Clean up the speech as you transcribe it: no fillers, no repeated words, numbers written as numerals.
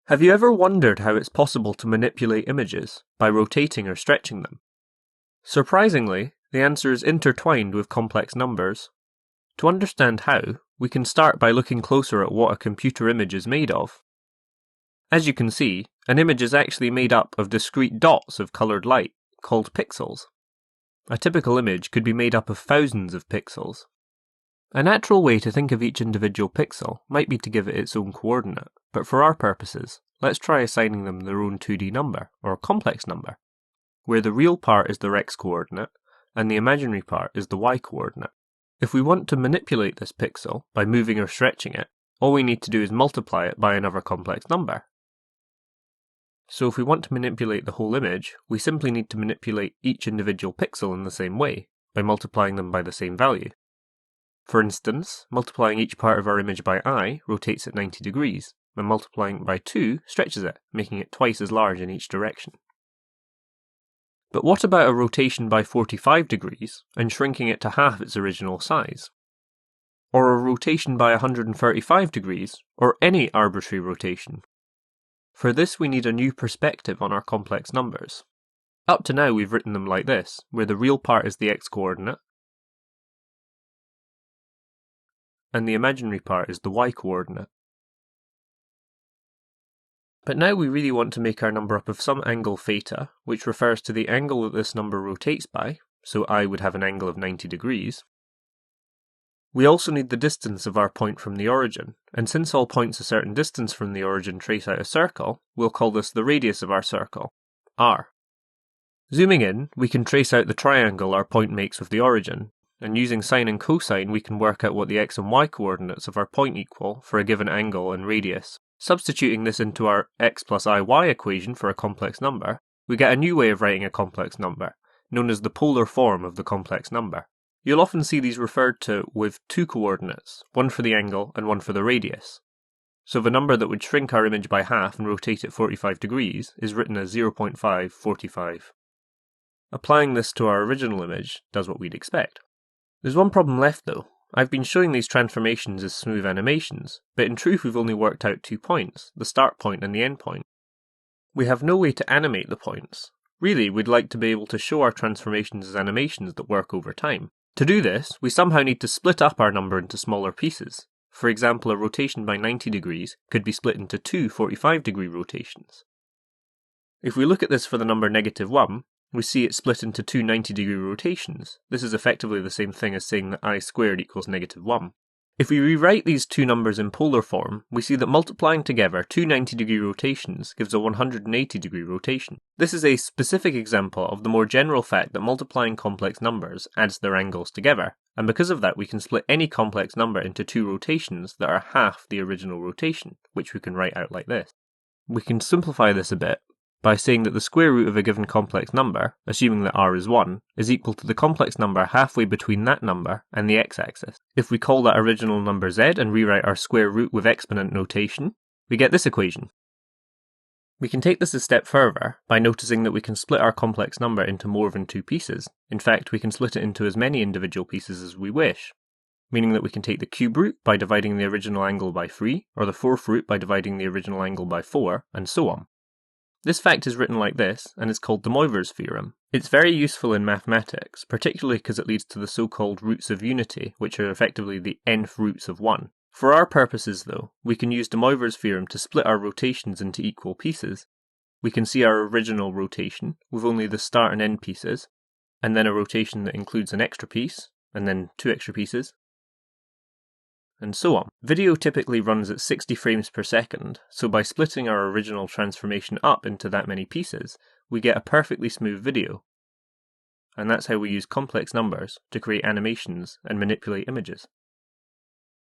Have you ever wondered how it's possible to manipulate images by rotating or stretching them? Surprisingly, the answer is intertwined with complex numbers. To understand how, we can start by looking closer at what a computer image is made of. As you can see, an image is actually made up of discrete dots of coloured light, called pixels. A typical image could be made up of thousands of pixels. A natural way to think of each individual pixel might be to give it its own coordinate, but for our purposes, let's try assigning them their own 2D number, or complex number, where the real part is their x-coordinate, and the imaginary part is the y-coordinate. If we want to manipulate this pixel by moving or stretching it, all we need to do is multiply it by another complex number. So if we want to manipulate the whole image, we simply need to manipulate each individual pixel in the same way, by multiplying them by the same value. For instance, multiplying each part of our image by I rotates it 90 degrees, and multiplying it by 2 stretches it, making it twice as large in each direction. But what about a rotation by 45 degrees and shrinking it to half its original size? Or a rotation by 135 degrees, or any arbitrary rotation? For this we need a new perspective on our complex numbers. Up to now we've written them like this, where the real part is the x-coordinate, and the imaginary part is the y-coordinate. But now we really want to make our number up of some angle theta, which refers to the angle that this number rotates by, so I would have an angle of 90 degrees. We also need the distance of our point from the origin, and since all points a certain distance from the origin trace out a circle, we'll call this the radius of our circle, r. Zooming in, we can trace out the triangle our point makes with the origin, and using sine and cosine we can work out what the x and y coordinates of our point equal for a given angle and radius. Substituting this into our x plus iy equation for a complex number, we get a new way of writing a complex number, known as the polar form of the complex number. You'll often see these referred to with two coordinates, one for the angle and one for the radius. So the number that would shrink our image by half and rotate it 45 degrees is written as 0.545. Applying this to our original image does what we'd expect. There's one problem left though. I've been showing these transformations as smooth animations, but in truth we've only worked out 2 points, the start point and the end point. We have no way to animate the points. Really, we'd like to be able to show our transformations as animations that work over time. To do this, we somehow need to split up our number into smaller pieces. For example, a rotation by 90 degrees could be split into two 45-degree rotations. If we look at this for the number -1, we see it split into two 90-degree rotations. This is effectively the same thing as saying that I squared equals -1. If we rewrite these two numbers in polar form, we see that multiplying together two 90-degree rotations gives a 180-degree rotation. This is a specific example of the more general fact that multiplying complex numbers adds their angles together, and because of that we can split any complex number into two rotations that are half the original rotation, which we can write out like this. We can simplify this a bit by saying that the square root of a given complex number, assuming that r is 1, is equal to the complex number halfway between that number and the x-axis. If we call that original number z and rewrite our square root with exponent notation, we get this equation. We can take this a step further by noticing that we can split our complex number into more than two pieces. In fact, we can split it into as many individual pieces as we wish, meaning that we can take the cube root by dividing the original angle by 3, or the fourth root by dividing the original angle by 4, and so on. This fact is written like this, and is called the Moivre's theorem. It's very useful in mathematics, particularly because it leads to the so-called roots of unity, which are effectively the nth roots of 1. For our purposes though, we can use the Moivre's theorem to split our rotations into equal pieces. We can see our original rotation, with only the start and end pieces, and then a rotation that includes an extra piece, and then two extra pieces, and so on. Video typically runs at 60 frames per second, so by splitting our original transformation up into that many pieces, we get a perfectly smooth video. And that's how we use complex numbers to create animations and manipulate images.